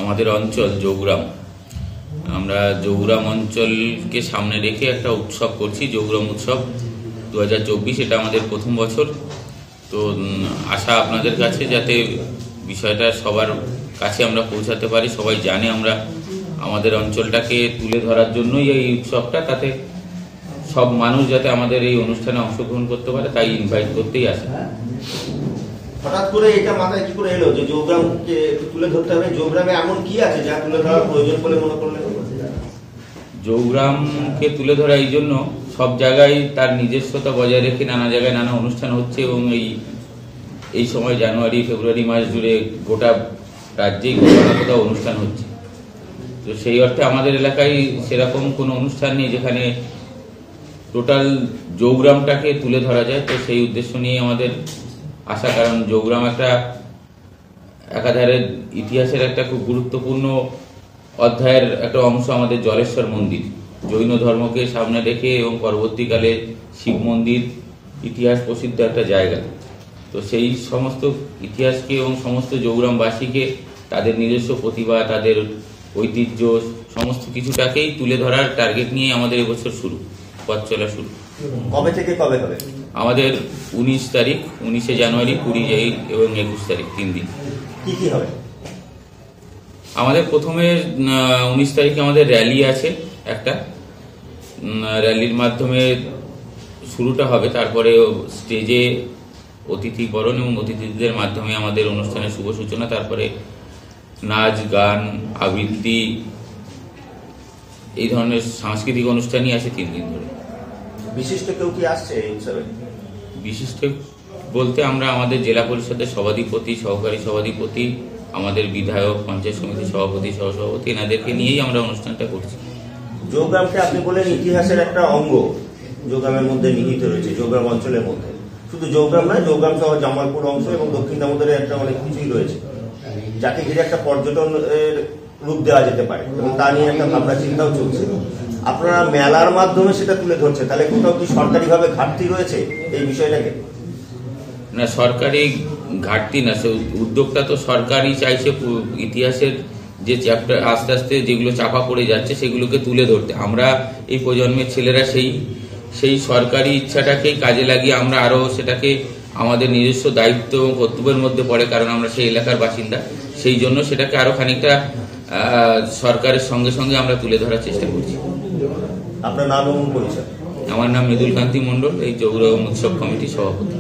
আমাদের অঞ্চল জৌগ্রাম, আমরা জৌগ্রাম অঞ্চলকে সামনে রেখে একটা উৎসব করছি, জৌগ্রাম উৎসব 2024। এটা আমাদের প্রথম বছর। তো আশা আপনাদের কাছে যাতে বিষয়টা সবার কাছে আমরা পৌঁছাতে পারি, সবাই জানে আমরা আমাদের অঞ্চলটাকে তুলে ধরার জন্যই এই উৎসবটা, তাতে সব মানুষ যাতে আমাদের এই অনুষ্ঠানে অংশগ্রহণ করতে পারে তাই ইনভাইট করতেই আসে। হঠাৎ করে এটা মাথায় কি করে এলো যে জৌগ্রামকে তুলে ধরতে হবে? জৌগ্রামে এমন কি আছে যা তুলে ধরার প্রয়োজন বলে মনে করলেন? জৌগ্রামকে তুলে ধরা এই জন্য, সব জায়গায় তার নিজস্বতা বজায় রেখে নানা জায়গায় নানা অনুষ্ঠান হচ্ছে এবং এই সময় জানুয়ারি ফেব্রুয়ারি মাস জুড়ে গোটা রাজ্যেই কোথাও না কোথাও অনুষ্ঠান হচ্ছে। তো সেই অর্থে আমাদের এলাকায় সেরকম কোনো অনুষ্ঠান নেই যেখানে টোটাল জৌগ্রামটাকে তুলে ধরা যায়। তো সেই উদ্দেশ্য নিয়ে আমাদের আশা, কারণ জৌগ্রাম একটা একাধারে ইতিহাসের একটা খুব গুরুত্বপূর্ণ অধ্যায়ের একটা অংশ। আমাদের জলেশ্বর মন্দির জৈন ধর্মকে সামনে রেখে এবং পরবর্তীকালে শিব মন্দির, ইতিহাস প্রসিদ্ধ একটা জায়গা। তো সেই সমস্ত ইতিহাসকে এবং সমস্ত জৌগ্রামবাসীকে তাদের নিজস্ব প্রতিভা, তাদের ঐতিহ্য, সমস্ত কিছুটাকেই তুলে ধরার টার্গেট নিয়ে আমাদের এবছর পথ চলা শুরু। কবে থেকে কবে হবে? আমাদের 19 তারিখ, 19শে জানুয়ারি, 20 এবং 21 তারিখ, 3 দিন। কি কি হবে? আমাদের প্রথমে 19 তারিখে আমাদের র্যালি আছে একটা, র্যালির মাধ্যমে শুরুটা হবে। তারপরে স্টেজে অতিথি বরণ এবং অতিথিদের মাধ্যমে আমাদের অনুষ্ঠানের শুভ সূচনা। তারপরে নাচ, গান, আবৃত্তি, এই ধরনের সাংস্কৃতিক অনুষ্ঠানই আছে 3 দিন ধরে। বিশিষ্ট কেউ কি আসছে এই উৎসবে? বিশিষ্ট বলতে আমরা আমাদের জেলা পরিষদের সভাধিপতি, সহকারী সভাধিপতি, আমাদের বিধায়ক, পঞ্চায়েত সমিতির সভাপতি, সহসভাপতি, এনাদেরকে নিয়েই আমরা অনুষ্ঠানটা করছি। জৌগ্রামকে আপনি বলেন ইতিহাসের একটা অঙ্গ জৌগ্রামের মধ্যে নিহিত রয়েছে, জৌগ্রাম অঞ্চলের মধ্যে। শুধু জৌগ্রাম নয়, জৌগ্রাম সহ জামালপুর অংশ এবং দক্ষিণ দামোদরের একটা অনেক কিছুই রয়েছে, যাকে ঘিরে একটা পর্যটনের রূপ দেওয়া যেতে পারে এবং তা নিয়ে একটা ভাবনা চিন্তাও চলছে। আপনারা মেলার মাধ্যমে সেটা তুলে ধরছে, তাহলে কোথাও কি সরকারিভাবে ঘাটতি রয়েছে এই বিষয়টাকে? না, সরকারি ঘাটতি না, সে উদ্যোগটা তো সরকারই চাইছে ইতিহাসের যে চ্যাপ্টার আস্তে আস্তে যেগুলো চাপা পড়ে যাচ্ছে সেগুলোকে তুলে ধরতে। আমরা এই প্রজন্মের ছেলেরা সেই সরকারি ইচ্ছাটাকেই কাজে লাগিয়ে আমরা আরো সেটাকে আমাদের নিজস্ব দায়িত্ব এবং কর্তব্যের মধ্যে পড়ে, কারণ আমরা সেই এলাকার বাসিন্দা, সেই জন্য সেটাকে আরো খানিকটা সরকারের সঙ্গে সঙ্গে আমরা তুলে ধরার চেষ্টা করছি। আপনার নাম এবং পরিচয়? আমার নাম মৃদুল কান্তি মণ্ডল, এই জৌগ্রাম উৎসব কমিটির সভাপতি।